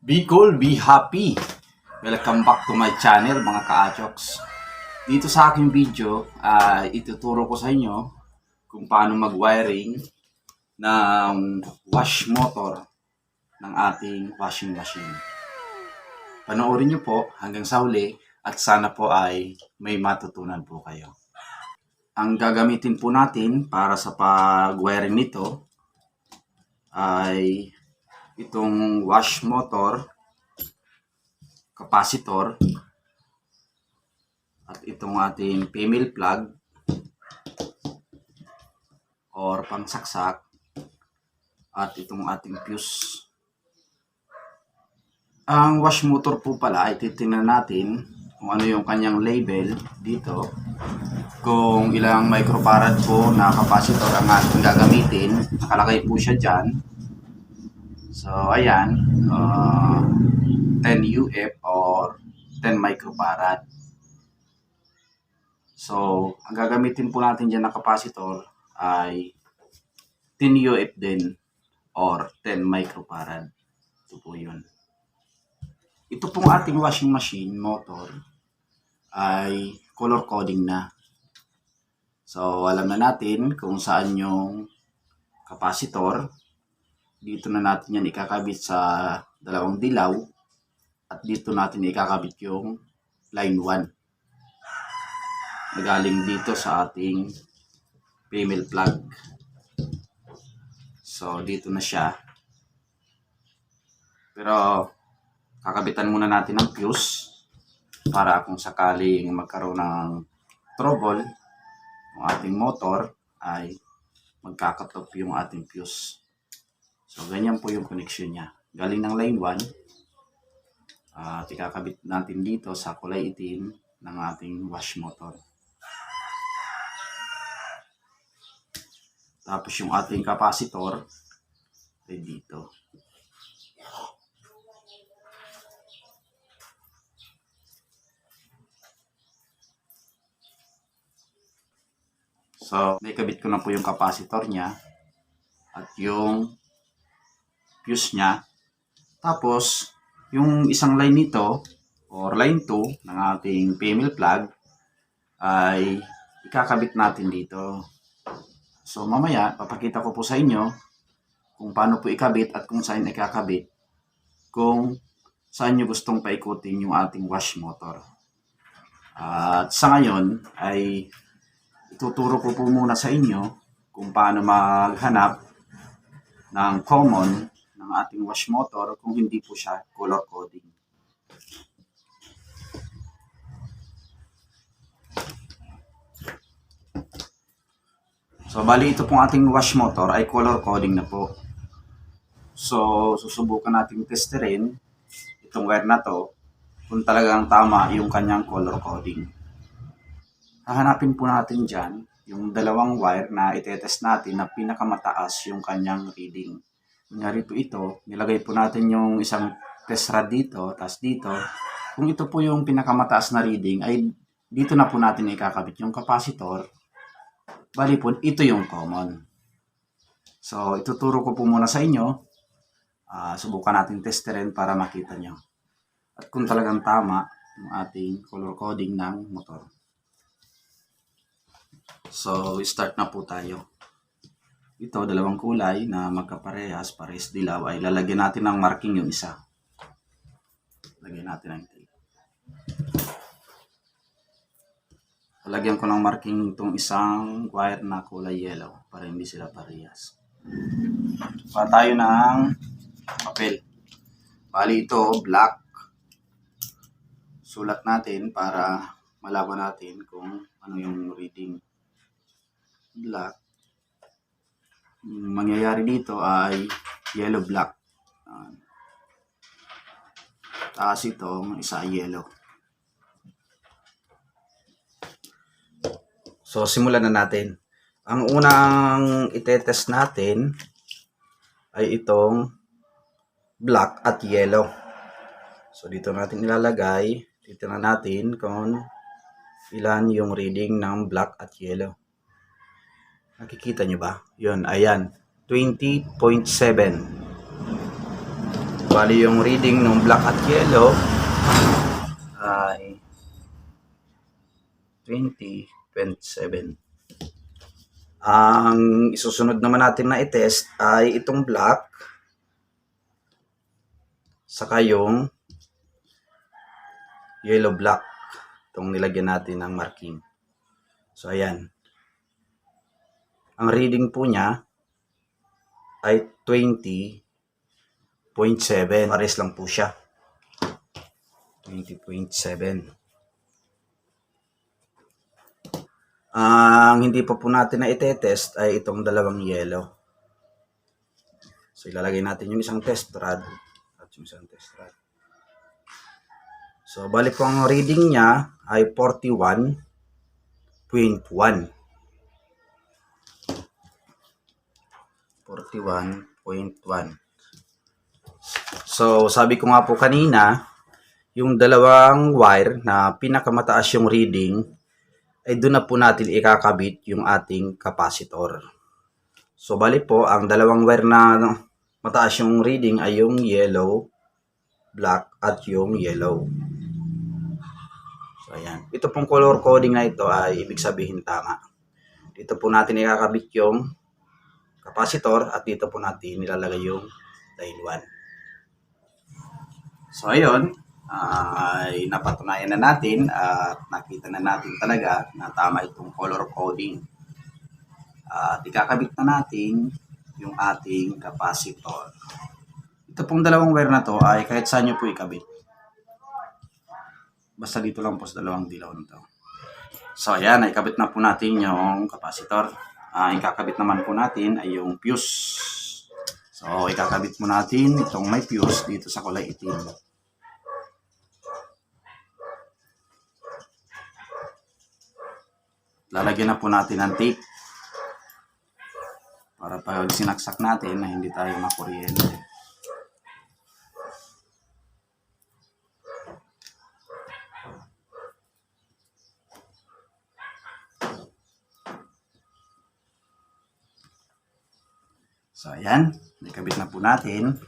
Be cool, be happy! Welcome back to my channel mga ka-achoks. Dito sa aking video, ituturo ko sa inyo kung paano mag-wiring ng wash motor ng ating washing machine. Panoorin nyo po hanggang sa huli at sana po ay may matutunan po kayo. Ang gagamitin po natin para sa pag-wiring nito ay itong wash motor, capacitor, at itong ating female plug or pangsaksak, at itong ating fuse. Ang wash motor po pala ay titingnan natin kung ano yung kanyang label dito, kung ilang microfarad po na capacitor ang ating gagamitin. Nakalagay po siya dyan. So ayan, 10 UF or 10 microfarad. So ang gagamitin po natin dyan na capacitor ay 10 UF din or 10 microfarad. Ito po yun. Ito pong ating washing machine motor ay color coding na. So alam na natin kung saan yung capacitor. Dito na natin yan ikakabit sa dalawang dilaw at dito natin ikakabit yung line 1 na galing dito sa ating female plug. So dito na siya, pero kakabitan muna natin ng fuse para kung sakaling magkaroon ng trouble ang ating motor ay magkakatop yung ating fuse. So ganyan po yung connection niya. Galing ng line 1 at ikakabit natin dito sa kulay itim ng ating wash motor. Tapos yung ating capacitor ay dito. So naikabit ko na po yung capacitor niya at yung fuse niya. Tapos yung isang line nito or line 2 ng ating female plug ay ikakabit natin dito. So mamaya papakita ko po sa inyo kung paano po ikabit at kung saan ikakabit, kung saan nyo gustong paikutin yung ating wash motor. At sa ngayon ay ituturo ko po muna sa inyo kung paano maghanap ng common ng ating wash motor kung hindi po siya color coding. So bali ito pong ating wash motor ay color coding na po. So susubukan natin testerin itong wire na to kung talagang tama yung kanyang color coding. Hahanapin po natin dyan yung dalawang wire na itetest natin na pinakamataas yung kanyang reading. Kunyari po ito, nilagay po natin yung isang test rod dito, tapos dito. Kung ito po yung pinakamataas na reading, ay dito na po natin ikakabit yung capacitor. Bali po, ito yung common. So, ituturo ko po muna sa inyo. Subukan natin testerin para makita nyo. At kung talagang tama yung ating color coding ng motor. So, start na po tayo. Ito, dalawang kulay na magkaparehas, parehas dilaw, ay lalagyan natin ng marking yung isa. Lagyan natin ng tape. Lalagyan ko ng marking itong isang wire na kulay yellow para hindi sila parehas. Pa tayo ng papel. Bali ito, black. Sulat natin para malaman natin kung ano yung reading. Black. Mangyayari dito ay yellow black. Tapos itong isa yellow. So simulan na natin. Ang unang itetest natin ay itong black at yellow. So dito natin ilalagay. Titingnan natin kung ilan yung reading ng black at yellow. Nakikita nyo ba? Yun, ayan. 20.7. bali yung reading ng black at yellow ay 20.27. Ang isusunod naman natin na i-test ay itong black saka yung yellow black. Itong nilagyan natin ng marking. So ayan. Ang reading po niya ay 20.7. Pares lang po siya. 20.7. Ang hindi pa po natin na itetest ay itong dalawang yellow. So ilalagay natin yung isang test rod at yung isang test rod. So bali po ang reading niya ay 41.1. 41.1. So sabi ko nga po kanina, yung dalawang wire na pinakamataas yung reading ay doon na po natin ikakabit yung ating capacitor. So bali po, ang dalawang wire na mataas yung reading ay yung yellow, black at yung yellow. So ayan. Ito pong color coding na ito ay ibig sabihin tama. Dito po natin ikakabit yung capacitor at dito po natin nilalagay yung line 1. So ayun, ay napatunayan na natin at nakita na natin talaga na tama itong color coding. At ikakabit na natin yung ating capacitor. Ito pong dalawang wire na to ay kahit saan nyo po ikabit. Basta dito lang po sa dalawang dilaw nito. So ayan, ikabit na po natin yung capacitor. Ikakabit naman po natin ay yung fuse. So ikakabit mo natin itong may fuse dito sa kulay itim. Lalagyan na po natin ng tape para pag sinaksak natin na hindi tayo makuryente. So ayan, nakabit na po natin.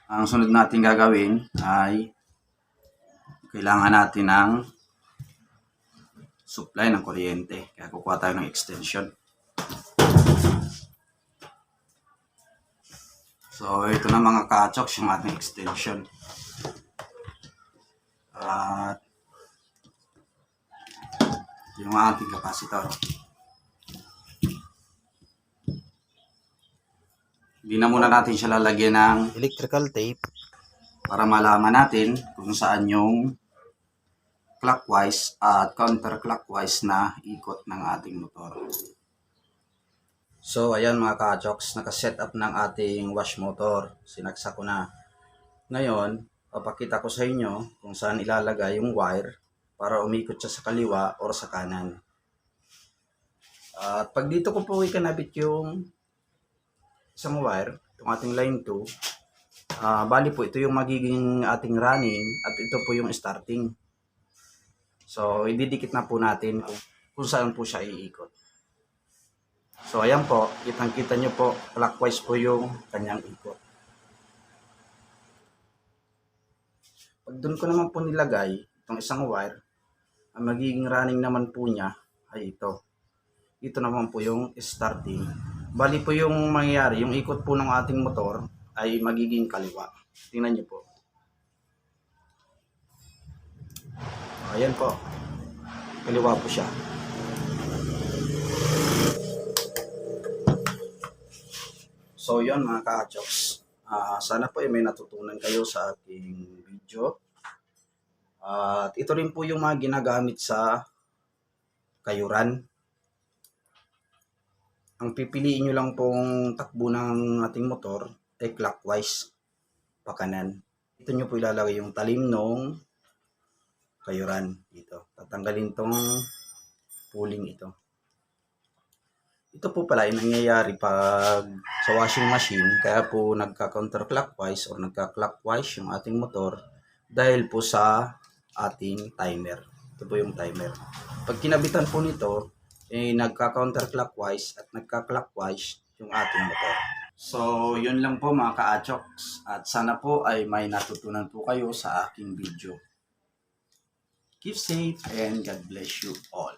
Ang sunod natin gagawin ay kailangan natin ng supply ng kuryente. Kaya kukuha tayo ng extension. So ito na mga ka-choks yung ating extension. At yung ating capacitor. Hindi na muna natin siya lalagyan ng electrical tape para malaman natin kung saan yung clockwise at counterclockwise na ikot ng ating motor. So ayan mga ka-choks, nakaset up ng ating wash motor. Sinaksak ko na. Ngayon, papakita ko sa inyo kung saan ilalagay yung wire para umikot siya sa kaliwa o sa kanan. At pag dito ko po ikanabit yung isang wire, itong ating line 2, bali po ito yung magiging ating running at ito po yung starting. So ididikit na po natin kung saan po siya iikot. So ayan po, kitang-kita nyo po, clockwise po yung kanyang ikot. Pag doon ko naman po nilagay itong isang wire, ang magiging running naman po niya ay ito. Ito naman po yung starting. Bali po yung mangyayari, yung ikot po ng ating motor ay magiging kaliwa. Tingnan nyo po. Ayan po. Kaliwa po siya. So yun mga ka-choks. Sana po ay may natutunan kayo sa ating video. At ito rin po yung mga ginagamit sa kayuran. Ang pipiliin nyo lang pong takbo ng ating motor ay clockwise, pakanan. Ito nyo po ilalagay yung talim ng kayuran dito. Tatanggalin tong pulling ito. Ito po pala yung nangyayari pag sa washing machine, kaya po nagka-counterclockwise or nagka-clockwise yung ating motor dahil po sa ating timer. Ito po yung timer. Pag kinabitan po nito, nagka-counterclockwise at nagka-clockwise yung ating motor. So, yun lang po mga ka-achoks. At sana po ay may natutunan po kayo sa aking video. Keep safe and God bless you all.